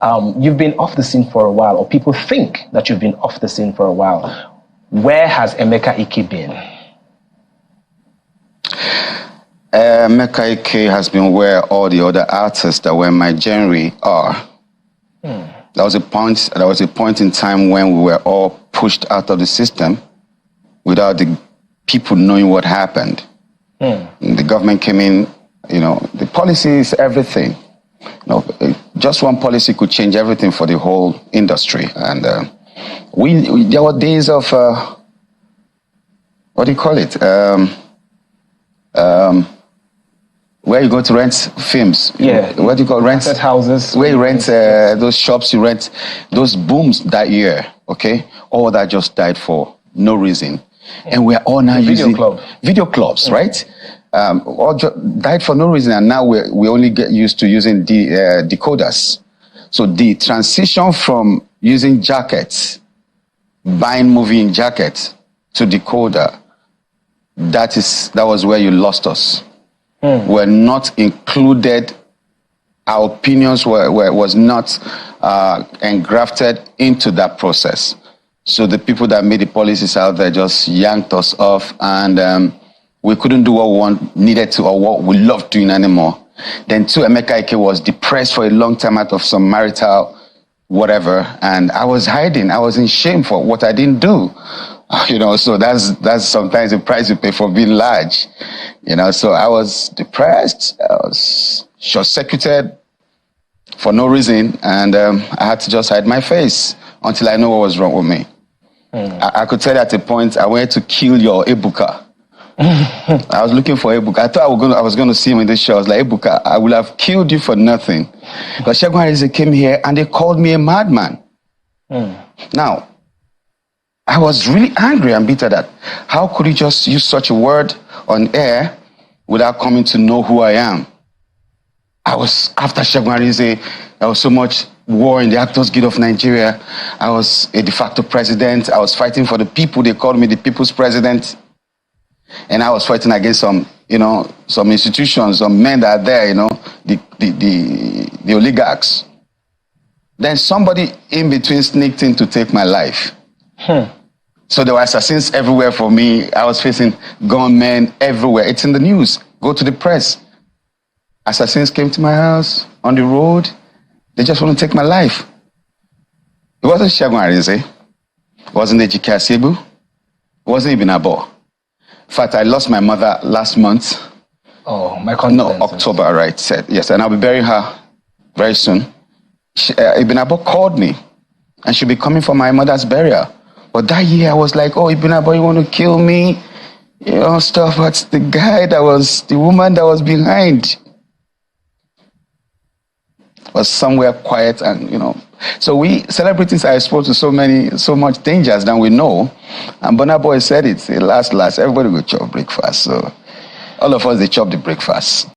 You've been off the scene for a while, or people think that you've been off the scene for a while. Where has Emeka Ike been? Emeka Ike has been where all the other artists that were in my genre are. There was a point in time when we were all pushed out of the system without the people knowing what happened. The government came in, the policy is everything. Just one policy could change everything for the whole industry. And there were days of, what do you call it? Where you go to rent films. Yeah. What do you call rent? Houses. Where you rent those shops, you rent those booms that year, okay? All that just died for no reason. And we're all now using video clubs, right? All died for no reason, and now we only get used to using the decoders. So the transition from using jackets, buying movie in jackets, to decoder, that was where you lost us. We're not included. Our opinions was not engrafted into that process. So the people that made the policies out there just yanked us off, and we couldn't do what we needed to, or what we loved doing anymore. Then too, Emeka Ike was depressed for a long time out of some marital whatever, and I was hiding. I was in shame for what I didn't do. So that's sometimes the price you pay for being large. So I was depressed. I was short-circuited for no reason, and I had to just hide my face until I know what was wrong with me. I could tell you at a point I wanted to kill your Ebuka. I was looking for Ebuka. I thought I was going to see him in this show. I was like, Ebuka, I would have killed you for nothing. But Segun Arise came here and they called me a madman. Now, I was really angry and bitter that how could he just use such a word on air without coming to know who I am? After Segun Arise, there was so much war in the Actors Guild of Nigeria. I was a de facto president. I was fighting for the people. They called me the people's president. And I was fighting against some institutions, some men that are there, the oligarchs. Then somebody in between sneaked in to take my life. So there were assassins everywhere for me. I was facing gunmen everywhere. It's in the news. Go to the press. Assassins came to my house on the road. They just want to take my life. It wasn't Segun Arise. It wasn't Ejike Asebu. It wasn't Ibn Abo. In fact, I lost my mother last month. Oh, my condolences. No, October, right? Yes, and I'll be burying her very soon. Ibn Abo called me, and she'll be coming for my mother's burial. But that year, I was like, oh, Ibn Abo, you want to kill me? Stuff. But the woman that was behind was somewhere quiet, and So we celebrities are exposed to so much dangers than we know. And Burna Boy said it, last, everybody will chop breakfast. So all of us, they chop the breakfast.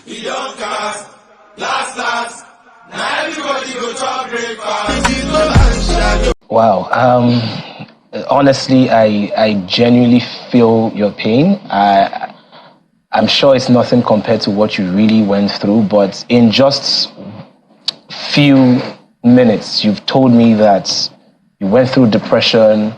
We don't cast, last, now everybody go chop breakfast. Wow. Honestly, I genuinely feel your pain. I'm sure it's nothing compared to what you really went through, but in just few minutes, you've told me that you went through depression,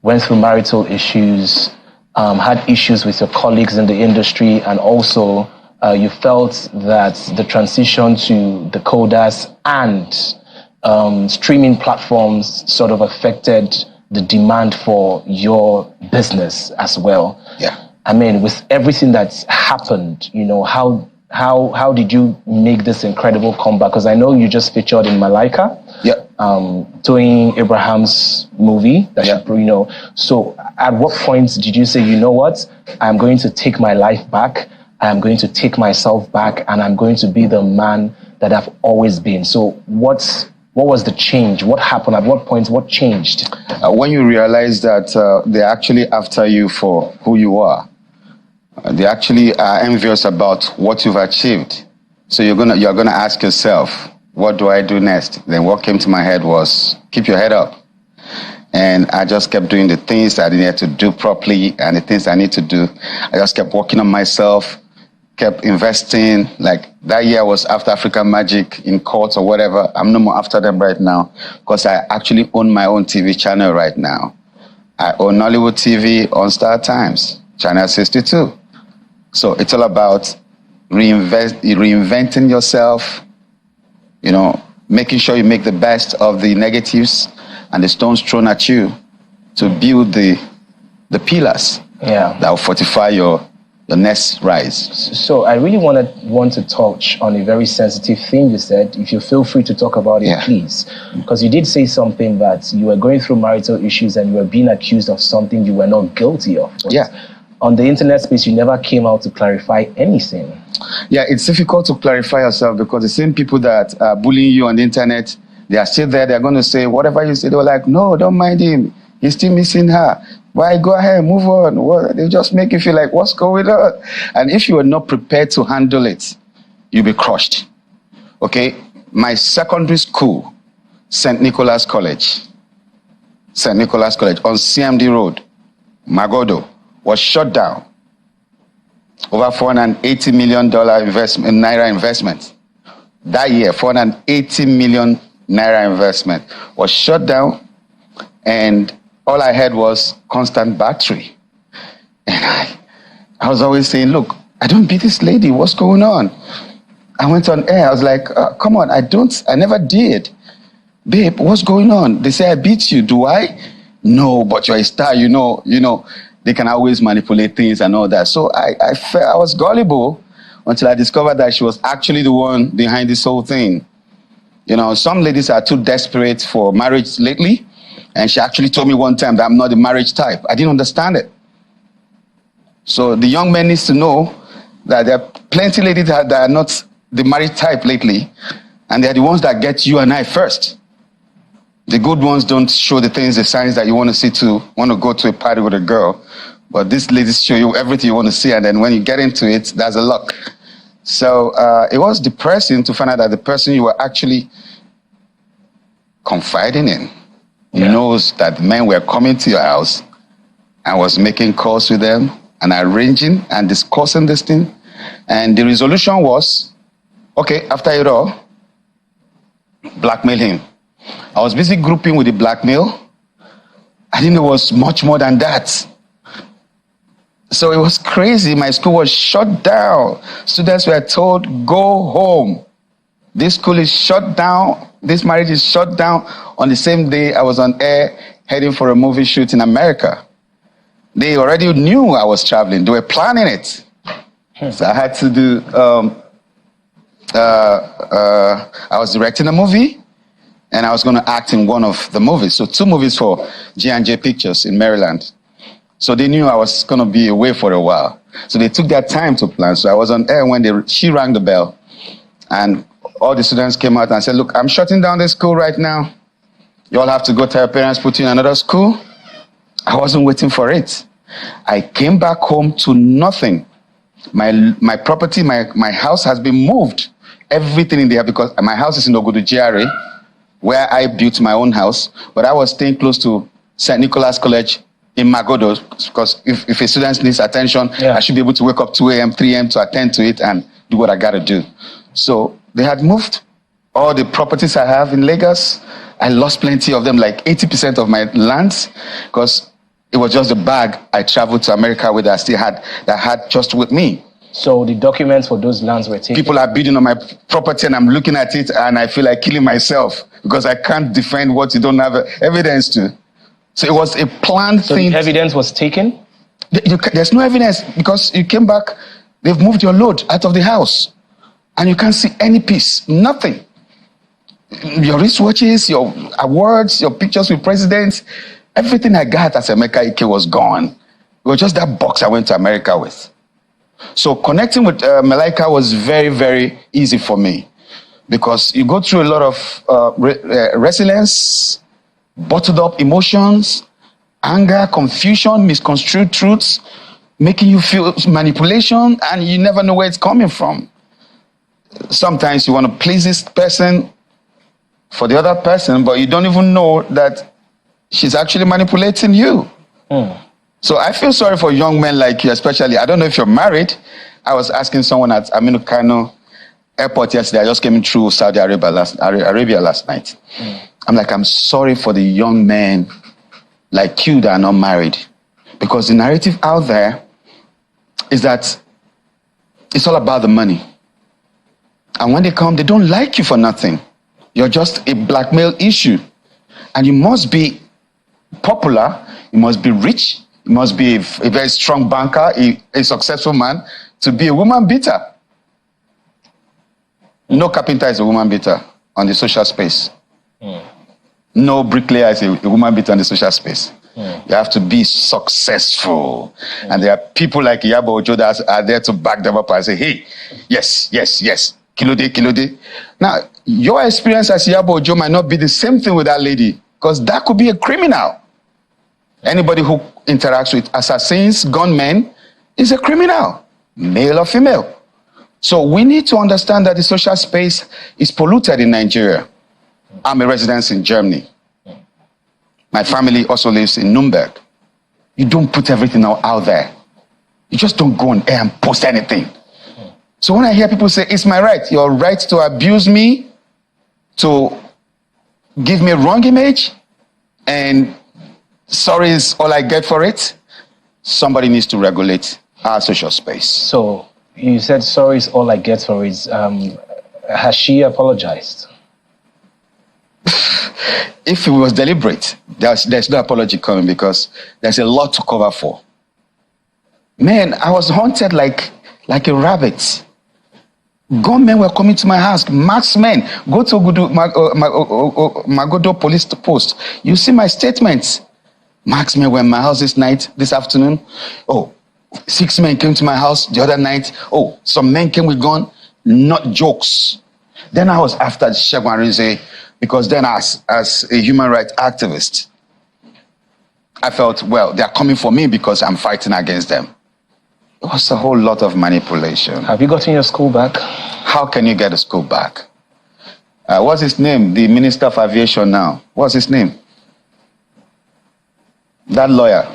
went through marital issues, had issues with your colleagues in the industry, and also you felt that the transition to decoders and streaming platforms sort of affected the demand for your business as well. Yeah. I mean, with everything that's happened, how did you make this incredible comeback? Because I know you just featured in Malaika, doing Abraham's movie. So at what point did you say, you know what, I'm going to take my life back, I'm going to take myself back, and I'm going to be the man that I've always been? So what was the change? What happened? At what point? What changed? When you realize that they're actually after you for who you are. They actually are envious about what you've achieved. So you're gonna ask yourself, what do I do next? Then what came to my head was, keep your head up. And I just kept doing the things that I needed to do properly, and the things I need to do. I just kept working on myself, kept investing. Like that year was after African Magic in court or whatever. I'm no more after them right now because I actually own my own TV channel right now. I own Nollywood TV on Star Times, Channel 62. So it's all about reinventing yourself, you know, making sure you make the best of the negatives and the stones thrown at you to build the pillars that will fortify your next rise. So I really want to touch on a very sensitive thing you said. If you feel free to talk about it, please. Because you did say something that you were going through marital issues and you were being accused of something you were not guilty of. But on the internet space, you never came out to clarify anything. Yeah, it's difficult to clarify yourself because the same people that are bullying you on the internet, they are still there. They're going to say, whatever you say, they were like, no, don't mind him. He's still missing her. Why? Go ahead, move on. They just make you feel like, what's going on? And if you are not prepared to handle it, you'll be crushed. Okay? My secondary school, St. Nicholas College on CMD Road, Magodo, was shut down. Over $480 million naira investment. That year, 480 million naira investment was shut down, and all I had was constant battery. And I was always saying, look, I don't beat this lady. What's going on? I went on air. I was like, come on, I never did. Babe, what's going on? They say I beat you. Do I? No, but you're a star, you know, they can always manipulate things and all that. So I was gullible until I discovered that she was actually the one behind this whole thing. You know, some ladies are too desperate for marriage lately. And she actually told me one time that I'm not the marriage type. I didn't understand it. So the young man needs to know that there are plenty of ladies that are not the marriage type lately. And they're the ones that get you and I first. The good ones don't show the things, the signs that you want to go to a party with a girl. But these ladies show you everything you want to see. And then when you get into it, that's a luck. So it was depressing to find out that the person you were actually confiding in knows that men were coming to your house and was making calls with them and arranging and discussing this thing. And the resolution was, okay, after it all, blackmail him. I was busy grouping with the blackmail. I didn't know it was much more than that. So it was crazy. My school was shut down. Students were told, go home. This school is shut down. This marriage is shut down. On the same day, I was on air heading for a movie shoot in America. They already knew I was traveling. They were planning it. So I had to do, I was directing a movie and I was going to act in one of the movies. So 2 movies for J&J Pictures in Maryland. So they knew I was going to be away for a while. So they took their time to plan. So I was on air when she rang the bell. And all the students came out and said, look, I'm shutting down this school right now. You all have to go tell your parents, put you in another school. I wasn't waiting for it. I came back home to nothing. My property, my house has been moved. Everything in there, because my house is in Ogudu GRA, where I built my own house. But I was staying close to St. Nicholas College in Magodo, because if a student needs attention, I should be able to wake up 2 a.m., 3 a.m. to attend to it and do what I got to do. So they had moved all the properties I have in Lagos. I lost plenty of them, like 80% of my lands, because it was just the bag I traveled to America with that I had just with me. So the documents for those lands were taken? People are bidding on my property and I'm looking at it and I feel like killing myself because I can't defend what you don't have evidence to. So it was a planned thing. So the evidence was taken? There's no evidence because you came back, they've moved your load out of the house and you can't see any piece, nothing. Your wristwatches, your awards, your pictures with presidents, everything I got as Emeka Ike was gone. It was just that box I went to America with. So connecting with Malaika was very, very easy for me because you go through a lot of resilience, bottled up emotions, anger, confusion, misconstrued truths, making you feel manipulation, and you never know where it's coming from. Sometimes you want to please this person for the other person, but you don't even know that she's actually manipulating you. So I feel sorry for young men like you, especially. I don't know if you're married I was asking someone at Aminu Kano airport yesterday. I just came through Saudi Arabia last night. I'm like, I'm sorry for the young men like you that are not married. Because the narrative out there is that it's all about the money. And when they come, they don't like you for nothing. You're just a blackmail issue. And you must be popular, you must be rich, you must be a very strong banker, a successful man to be a woman beater. No carpenter is a woman beater on the social space. No bricklayer is a woman beater on the social space. You have to be successful. And there are people like Iyabo Ojo that are there to back them up and say, hey, yes, yes, yes, Kilode, Kilode. Now, your experience as Iyabo Ojo might not be the same thing with that lady, because that could be a criminal. Anybody who interacts with assassins, gunmen, is a criminal, male or female. So we need to understand that the social space is polluted in Nigeria. I'm a resident in Germany. My family also lives in Nuremberg. You don't put everything out there. You just don't go on air and post anything. So when I hear people say, it's my right, your right to abuse me, to give me a wrong image, and sorry is all I get for it, somebody needs to regulate our social space. So you said sorry is all I get for it. Has she apologized? If it was deliberate, there's no apology coming, because there's a lot to cover for. Man, I was haunted like a rabbit. Gunmen were coming to my house. Marksmen. Go to Magodo police post. You see my statements. Marksmen were in my house this afternoon. Oh, 6 men came to my house the other night. Oh, some men came with gun. Not jokes. Then I was after Segun Arinze, because then as a human rights activist, I felt, well, they're coming for me because I'm fighting against them. It was a whole lot of manipulation. Have you gotten your school back? How can you get a school back? What's his name? The Minister of Aviation now. What's his name? That lawyer.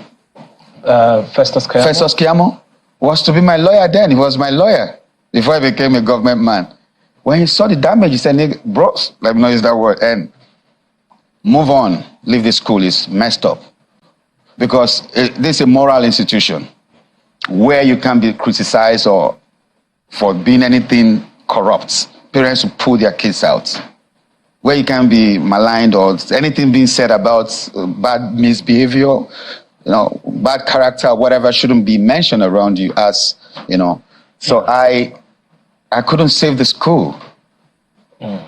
Festus Keyamo? Festus Keyamo was to be my lawyer then. He was my lawyer before I became a government man. When he saw the damage, he said, bro, let me not use that word, and move on. Leave the school. It's messed up. Because this is a moral institution where you can be criticized or for being anything corrupt. Parents will pull their kids out. Where you can be maligned or anything being said about bad misbehavior, bad character, whatever shouldn't be mentioned around you as, So I couldn't save the school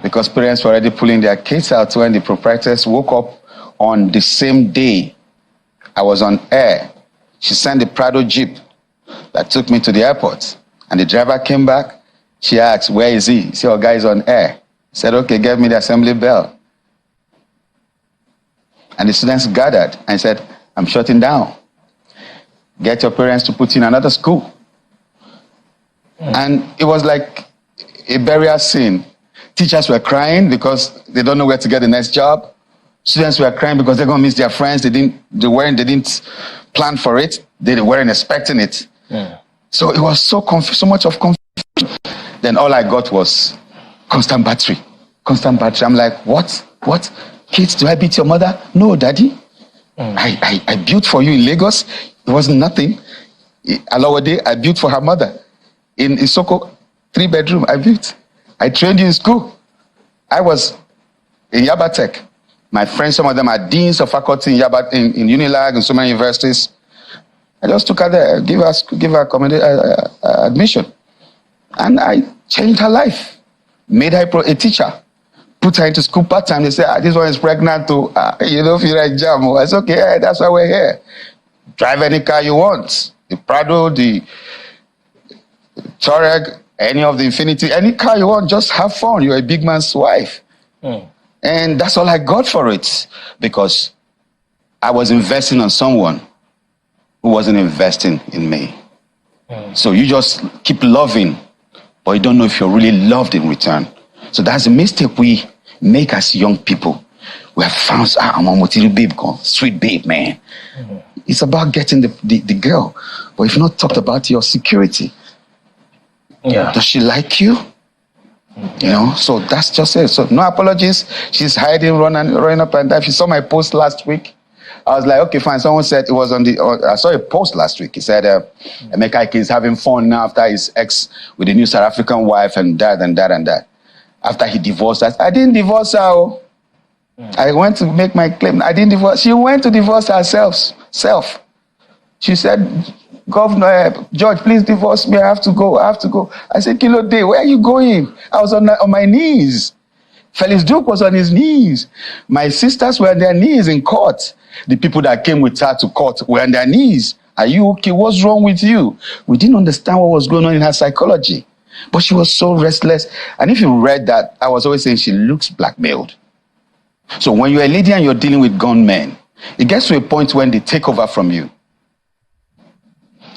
because parents were already pulling their kids out when the proprietors woke up on the same day I was on air. She sent the Prado Jeep that took me to the airport. And the driver came back. She asked, where is he? He said, oh, guy's on air. He said, okay, give me the assembly bell. And the students gathered and said, I'm shutting down. Get your parents to put in another school. And it was like a burial scene. Teachers were crying because they don't know where to get the next job. Students were crying because they're going to miss their friends. They didn't plan for it. They weren't expecting it. So it was so much of confusion. Then all I got was constant battery. Constant battery. I'm like, what? Kids, do I beat your mother? No, daddy. I built for you in Lagos. It wasn't nothing. Alawade, I built for her mother. In Isoko, 3-bedroom, I built. I trained you in school. I was in Yaba Tech. My friends, some of them are deans of faculty in Yaba, in Unilag and so many universities. I just took her there, give her admission. And I changed her life. Made her a teacher. Put her into school part-time. They said, this one is pregnant too. You don't feel like jam. I said, okay, that's why we're here. Drive any car you want. The Prado, the Touareg, any of the Infinity, any car you want, just have fun. You're a big man's wife. And that's all I got for it, because I was investing on someone who wasn't investing in me. So you just keep loving, but you don't know if you're really loved in return. So that's the mistake we make as young people. We have found, I'm a Motiru babe, sweet babe, man. It's about getting the girl. But if you've not talked about your security, Yeah. Does she like you? You know, so that's just it. So no apologies. She's hiding, running up and down. If you saw my post last week, I was like, okay, fine. Someone said it was on the. I saw a post last week. He said, Emeka Ike is having fun now after his ex with a new South African wife and that and that and that. After he divorced us, I didn't divorce her. Oh. I went to make my claim. I didn't divorce. She went to divorce herself. She said, Governor, George, please divorce me. I have to go. I said, Kilo Day, where are you going? I was on my knees. Felix Duke was on his knees. My sisters were on their knees in court. The people that came with her to court were on their knees. Are you okay? What's wrong with you? We didn't understand what was going on in her psychology. But she was so restless. And if you read that, I was always saying she looks blackmailed. So when you're a lady and you're dealing with gunmen, it gets to a point when they take over from you.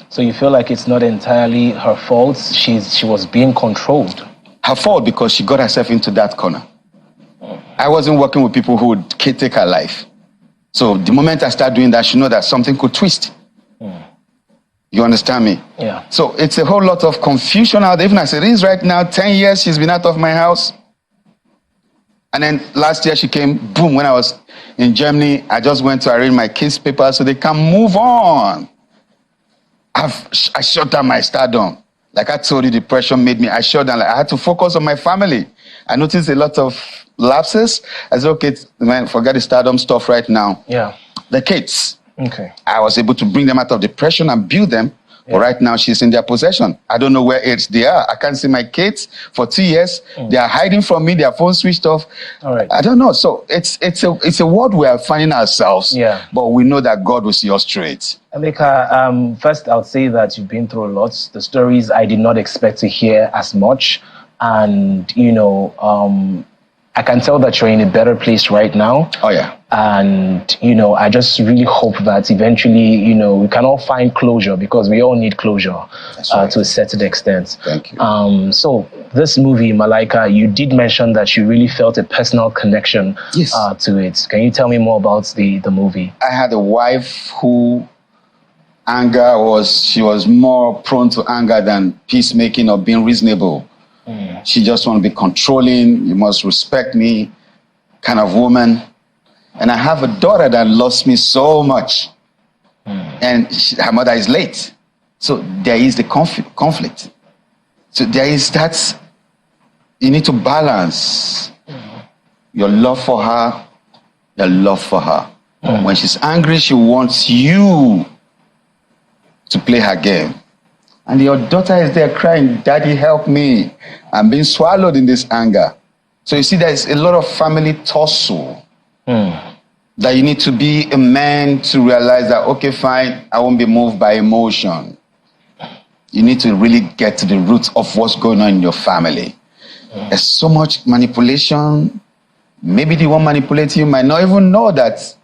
So you feel like it's not entirely her fault? She was being controlled. Her fault because she got herself into that corner. I wasn't working with people who would take her life. So the moment I start doing that, she know that something could twist. You understand me? Yeah. So it's a whole lot of confusion out there. Even as it is right now, 10 years she's been out of my house. And then last year she came, boom, when I was in Germany, I just went to arrange my kids' papers so they can move on. I shut down my stardom. Like I told you, depression made me, I shut down. Like I had to focus on my family. I noticed a lot of lapses. I said, okay, man, forget the stardom stuff right now. Yeah. The kids. Okay. I was able to bring them out of depression and build them. Yeah. But right now, she's in their possession. I don't know where else they are. I can't see my kids for 2 years. They are hiding from me. Their phone switched off. All right. I don't know. So it's a world we are finding ourselves. Yeah. But we know that God will see us through it. Emeka, first, I would say that you've been through a lot. The stories I did not expect to hear as much. And, you know, I can tell that you're in a better place right now. Oh, yeah. And, you know, I just really hope that eventually, you know, we can all find closure because we all need closure right. To a certain extent. Thank you. So this movie, Malaika, you did mention that you really felt a personal connection to it. Can you tell me more about the movie? I had a wife who she was more prone to anger than peacemaking or being reasonable. She just want to be controlling. You must respect me kind of woman. And I have a daughter that loves me so much. And her mother is late. So there is the conflict. So there is that, you need to balance your love for her, your love for her. When she's angry, she wants you to play her game. And your daughter is there crying, Daddy, help me. I'm being swallowed in this anger. So you see, there's a lot of family tussle. That you need to be a man to realize that, okay, fine, I won't be moved by emotion. You need to really get to the root of what's going on in your family. There's so much manipulation. Maybe the one manipulating you might not even know that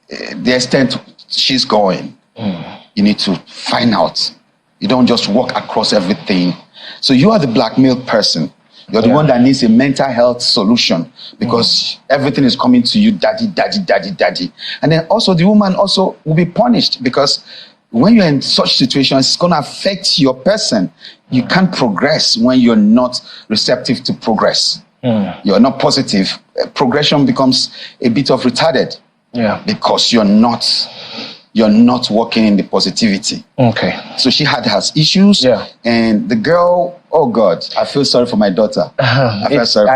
the extent she's going. You need to find out. You don't just walk across everything. So you are the blackmailed person. You're the one that needs a mental health solution because everything is coming to you, daddy, daddy, daddy, daddy. And then also the woman also will be punished because when you're in such situations, it's going to affect your person. You can't progress when you're not receptive to progress. You're not positive. Progression becomes a bit of retarded because you're not working in the positivity. Okay. So she had her issues. And the girl, oh God, I feel sorry for my daughter. I feel sorry.